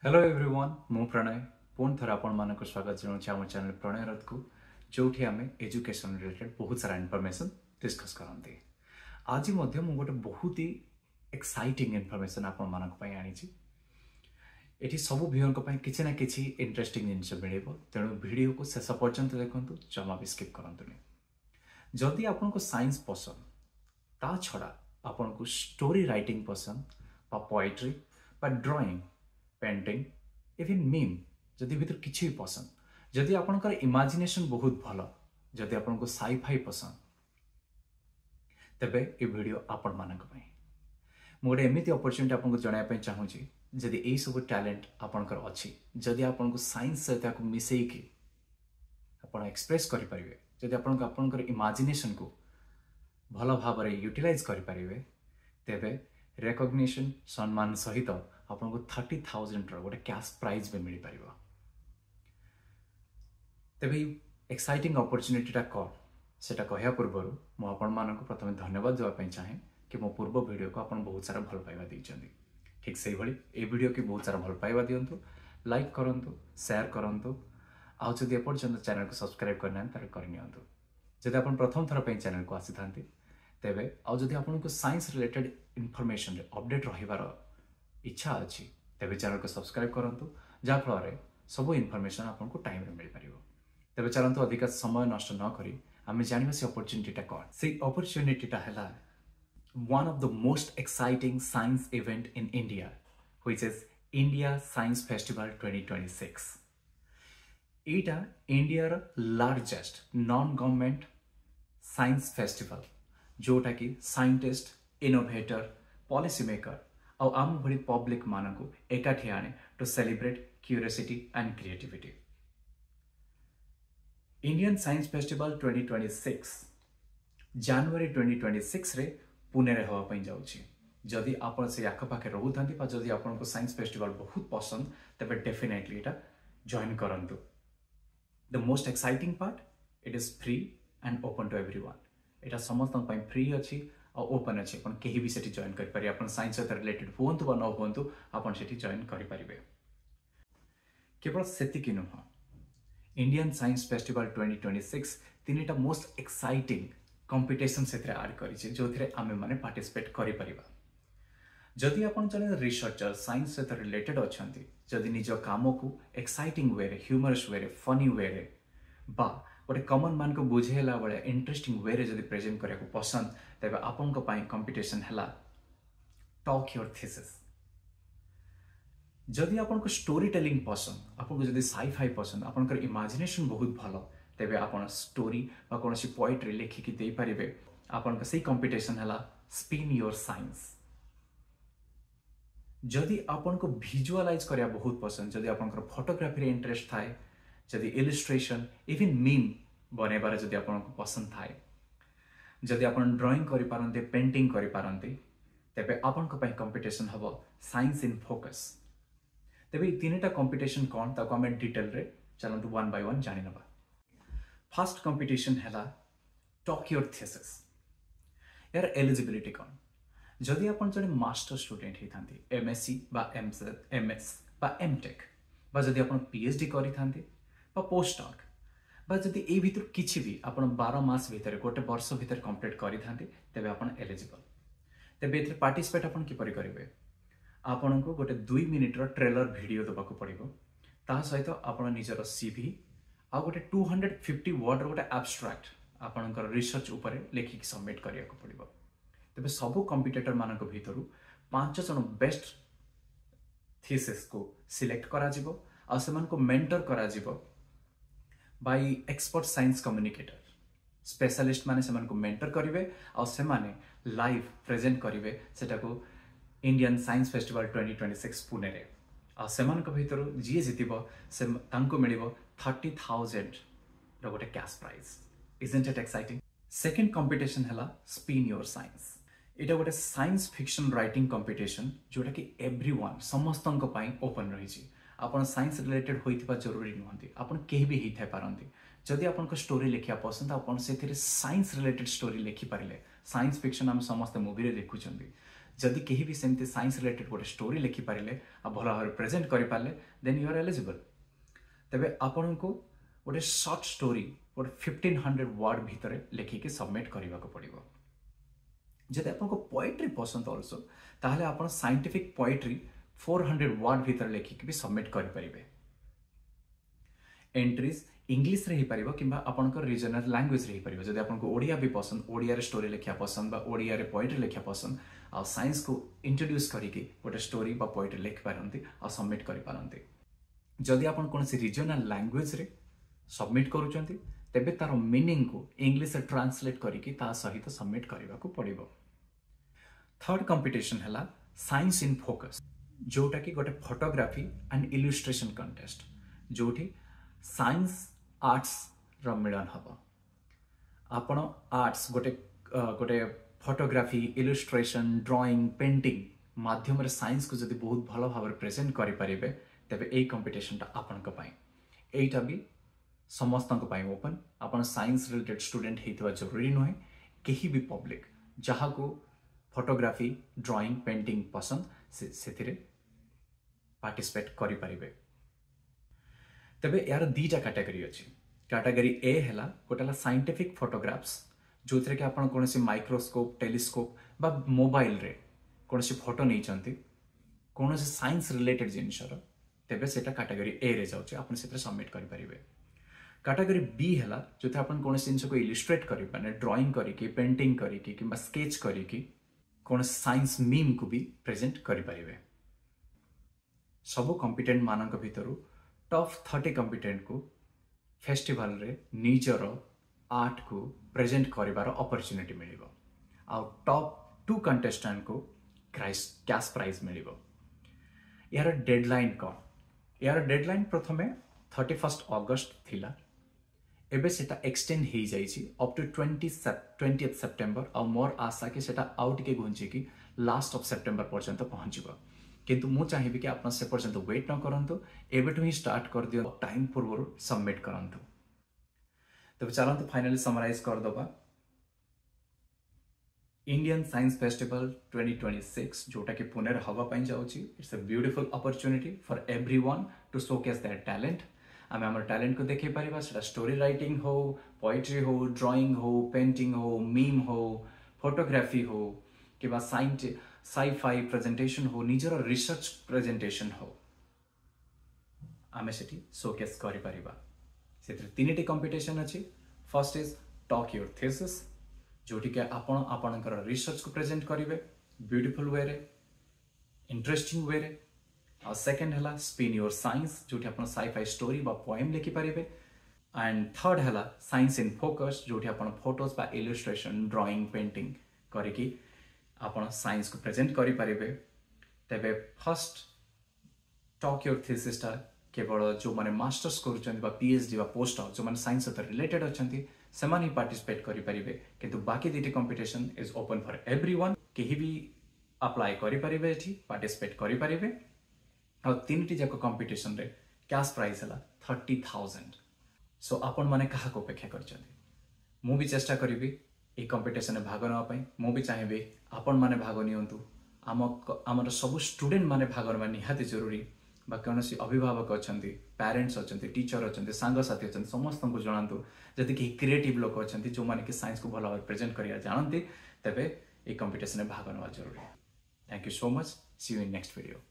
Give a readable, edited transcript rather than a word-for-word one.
Hello everyone मु प्रणय पुणी थर आपण मानक स्वागत जनाऊँ आम चैनल प्रणय रथ को जो आम एजुकेशन रिलेटेड बहुत सारा इनफॉरमेशन डिस्कस करते आज मु गोटे बहुत ही एक्साइटिंग इनफॉरमेशन आपण मानक आनी एटी सब व्यूअर किसी ना कि इंटरेस्टिंग जिनस मिल तेणु वीडियो को शेष पर्यंत देखूँ जमा भी स्किप करतुनि जदि आपन को साइंस पसंद ता छड़ा आपन को स्टोरी राइटिंग पसंद poetry drawing painting even meme जदि भीतर किसी भी पसंद जदि आपनकर इमेजिनेशन बहुत भल जदि आपन को साइफाई पसंद तेबे ये वीडियो आपण मानक पई मोर एमिति अपॉर्चुनिटी आपन को जणाय पई चाहूची जदि ए सब टैलेंट आपनकर अछि जदि आपन को साइंस से ताको मिसई की आपण एक्सप्रेस करि परिबे जदि आपन को आपनकर इमेजिनेशन को भल भाव रे यूटिलाइज करि परिबे तेबे रिकॉग्निशन सम्मान सहित आपन को 30,000 गोटे कैश प्राइज भी मिल पार तेबे एक्साइटिंग अपॉर्चुनिटीटा कौन से कहया पूर्व मुझे प्रथम धन्यवाद देवाई चाहे कि मो पूर्व वीडियो को आपन बहुत सारा भल पाइबा देइचंदी ठीक से भाई ए वीडियो की बहुत सारा भल पाइबा दियंतु लाइक करंतु शेयर करंतु आउ जदि एपर्यंत चैनल को सब्सक्राइब करना तार करनियंतु जदि आपन प्रथम थर पे चैनल को आसी थांती तेबे आउ जदि आपन को साइंस रिलेटेड इनफॉरमेशन रे अपडेट रहिबार इच्छा अच्छी तेरे चैनल को सब्सक्राइब करूँ जहाँफल सब इनफॉरमेशन आपको टाइम रे मिल पार तेरे चलते अधिक समय नष्ट न करी आम जाना से अपॉर्चुनिटीटा कौन से अपॉर्चुनिटीटा है one of the most exciting science event in India which is India science festival 2026 Etah India largest non government science festival जोटा कि साइंटिस्ट इनोवेटर पॉलिसी मेकर और आम भली पब्लिक मान को एकाठी आने to celebrate curiosity and creativity Indian science festival 2026 जनवरी 2026 रे पुणे रे होवा पई जाउची जदि आपण से आखपाखे रहउथांती बा जदि आपण को साइंस फेस्टिवल बहुत पसंद तबे डेफिनेटली एटा जॉइन करंतु the most exciting part it is free and open to everyone एटा समस्त पई फ्री अछि और ओपन अच्छे अपन कहीं भी सेठी जॉइन करि पारे अपन साइंस सहित रिलेटेड हुंतु बा न हुंतु अपन सेठी जॉइन करि पारिबे केवल सेतिकी नुह इंडियन साइंस फेस्टिवल 2026 तीनटा मोस्ट एक्साइटिंग कंपटीशन सेथरे ऐड करिछि जोथिरे आमे माने पार्टिसिपेट करि परिबा जदि अपन जने रिसर्चर साइंस सहित रिलेटेड अछंती जदि निज काम को एक्साइटिंग वे रे ह्यूमरस वे रे फनी वे रे बा गोटे कमन मान को बुझेला बड़े इंटरेस्टिंग वे रे जदि प्रेजेंट करिया को पसंद तेबे आपन को पाई कंपटीशन हैला टॉक योर थीसिस जदि आपन को स्टोरी टेलिंग पसंद आपन को जदि साइफाई पसंद आपन कर इमेजिनेशन बहुत भलो तेबे आपन स्टोरी बा कोनोसी पोएट्री लिखि कि देई परिबे आपन का सही कंपटीशन हैला स्पिन योर साइंस जदि आपन को विजुअलाइज करिया बहुत पसंद जदि आपन कर फोटोग्राफी रे इंटरेस्ट थाए जदि इलस्ट्रेशन इवन मीम बनेबार जदि आपन को पसंद थाए जदि आपन ड्राइंग करि पारंते पेंटिंग करि पारंते तेबे आपन को पई कंपटीशन हबो साइंस इन फोकस तेबे तीनटा कंपटीशन कोन ताको हम डिटेल रे चलंतु वन बाय वन जानि नबा फर्स्ट कंपटीशन हैला टॉक योर थीसिस यार एलिजिबिलिटी कोन जदि आपन जने मास्टर स्टूडेंट ही थांती एमएससी बा एमएस बा एमटेक बा जदि आपन पीएचडी करि थांती बा पोस्टडॉक बा जदि ए भितर किछि भी आपन 12 मास भितर गोटे वर्ष भितर कंप्लीट करि थांती तेबे आपन एलिजिबल तेबे एथरे पार्टिसिपेट आपन कि परि करिवे आपन को गोटे 2 मिनिट रो ट्रेलर वीडियो दबाको पड़िबो ता सहित आपन निजर सीवी आ गोटे 250 वर्ड रो गोटे एब्स्ट्रैक्ट आपन कर रिसर्च ऊपर लेखि कि सबमिट करिया को पड़िबो तेबे सब कॉम्पिटिटर मानक भितरु 5 जन बेस्ट थीसिस को सिलेक्ट करा जिवो आ सेमान को मेंटर करा जिवो bye expert science communicator specialist माने सेमान को मेंटर करिवे आ सेमाने लाइव प्रेजेंट करिवे सेटा को इंडियन साइंस फेस्टिवल 2026 पुणे रे आ सेमान को भितर जी जितिबो से तांको मिलिबो 30,000 रो गोटे cash prize isn't it exciting second competition हैला स्पिन योर साइंस एटा गोटे साइंस फिक्शन राइटिंग कंपटीशन जोटा कि एवरीवन समस्तन को पाई ओपन रही छी आपन साइंस रिलेटेड होइथिबा जरूरी नहंती आपन केही भी हिथाय पारंती जदि आपन को स्टोरी लिखिया पसंद आपन सेथिरे साइंस रिलेटेड स्टोरी लिखि पारिले साइंस फिक्शन हम समस्त मूवी रे देखुचंदी जदि कहीं भी सेमती साइंस रिलेटेड गोटे स्टोरी लिखि पारे आ भल भाव प्रेजेंट कर पारे देन यू आर एलिजिबल। तेबे आपण को गोटे शॉर्ट स्टोरी गोटे 1500 वर्ड भितर लिखिकी सबमिट करने को पड़ो। जदि आपको पोएट्री पसंद ऑल्सो ताहले आपण साइंटिफिक पोएट्री 400 वर्ड भितर लिखिकी भी सबमिट करें। एंट्रीज इंग्लिश रे ही पारिबो किंबा आपनकर रीजनल लैंग्वेज रे ही पारिबो। जदि आपनको ओडिया भी पसंद, ओडिया रे स्टोरी लिखिया पसंद बा ओडिया रे पोएट्री लिखिया पसंद आ साइंस को इंट्रोड्यूस करिके गोटे स्टोरी बा पोएट्री लिख पारंती आ सबमिट करि पारंती। जदि आपन कोनसी रीजनल लैंग्वेज रे सबमिट करूचंती तेबे तार मीनिंग को इंग्लिश रे ट्रांसलेट करिके ता सहित सबमिट करबा को पड़िबो। थर्ड कंपटीशन हैला साइंस इन फोकस, जोटा कि गोटे फोटोग्राफी एंड इलस्ट्रेशन कंटेस्ट, जोठी साइंस आर्ट्स रो मिलन हबो। आपण आर्ट्स गोटे गोटे फोटोग्राफी, इलस्ट्रेशन, ड्राइंग, पेंटिंग माध्यम रे साइंस को जदि बहुत भल भाव प्रेजेंट करि परिबे तेबे एई कंपटीशन ता आपण को पाई एटा भी समस्त को पाई ओपन। आपण साइंस रिलेटेड स्टूडेंट हेतवा जरूरी नहे, केही भी पब्लिक जहा को फोटोग्राफी, ड्राइंग, पेंटिंग पसंद से पार्टिसिपेट करि परिबे। तबे यार दीटा कैटेगरी अच्छी। कैटेगरी ए हैला गोटेला साइंटिफिक फोटोग्राफ्स जो थे कि आपण कोनसी माइक्रोस्कोप, टेलीस्कोप बा मोबाइल रे कोनसी फोटो नहीं चंती कोनसी साइंस रिलेटेड जिनसर तेबे सेटा कैटेगरी ए रे जाउची, आपण सेते सबमिट करि परिबे। कैटेगरी बी हैला जो थे आपण कोनसी जिनस को इलस्ट्रेट करि पाने, ड्राइंग करिके, पेंटिंग करिके किंबा स्केच करिके कोनसी साइंस मीम को भी प्रेजेंट करि परिबे। सब कॉम्पिटेंट मानक भितरु टॉप 30 कॉम्पिटेंट को फेस्टिवल रे निजर आर्ट को प्रेजेंट करिवार अपॉर्चुनिटी मिलिबो आ टॉप 2 कंटेस्टेंट को कैश प्राइज मिलिबो। यार डेडलाइन कौन? यार डेडलाइन प्रथमे 31 अगस्त थिला, एबे सेटा एक्सटेंड ही जाइछि अप टू 20th सेप्टेम्बर आ मोर आशा कि सेटा आउट के घुंची कि लास्ट ऑफ सेप्टेम्बर पर्यंत पहुंचबो। किंतु मु चाहिए कि आप से पर्यंत वेट न करंतु, एबेटू ही स्टार्ट कर दियो, टाइम पूर्व सबमिट करंतु। तब चलंतु फाइनली समराइज कर दबा। इंडियन साइंस फेस्टिवल 2026 जोटा कि पुणे रे हवा पाई जाउची। It's a beautiful opportunity for everyone to showcase their talent. आम आम टैलेंट को देखै परिबा, सेटा स्टोरी राइटिंग हो, पोएट्री हो, ड्राइंग हो, पेंटिंग हो, मीम हो, फोटोग्राफी हो किबा साइफाई प्रेजेंटेशन हो, निजर रिसर्च प्रेजेंटेशन हो, आमे सेठी शोकेस करि परिबा। सेतिर तीनटी कंपटीशन अछि। First is talk your thesis, जोटी के आपण आपणकर रिसर्च को प्रेजेंट करिवे ब्यूटीफुल वे रे, इंटरेस्टिंग वे रे। और सेकंड हला स्पिन योर साइंस, जोटी आपण साइफाई स्टोरी बा पोएम लिखि परिवे। एंड थर्ड हला साइंस इन फोकस, जोटी आपण फोटोज बा इलस्ट्रेशन, ड्राइंग, पेंटिंग करिकी आपण साइंस को प्रेजेंट करि परिबे। तेबे फर्स्ट टॉक योर थीसिस ता केवल जो माने मास्टर्स करूछन बा पीएचडी बा पोस्ट डॉक जो माने साइंस सहित रिलेटेड अछंती सेमान ही पार्टिसिपेट करि परिबे। किंतु बाकी दिटी competition is open for everyone, केही भी अप्लाई करि परिबे, एठी पार्टिसिपेट करि परिबे। और तीनटी जाक कंपटीशन रे कैश प्राइज हला 30,000। सो आपण माने कहा को अपेक्षा करछंती? मु भी चेष्टा करिबी ए कंपटीशन में भाग नवा पई। मु भी चाहिबे आपण माने भाग नियंतु। आमर सब स्टूडेंट माने भाग नवा निहाती जरूरी। बा कौनसी अभिभावक अछंती, पेरेंट्स अछंती, टीचर अछंती, सांग साथी अछंती, समस्त को जणांतु। जदि कि क्रिएटिव लोक अछंती जो माने कि साइंस को भल भाव प्रेजेंट करिया जानती, तेबे ए कंपटीशन में भाग नवा जरूरी। Thank you so much. See you in next video.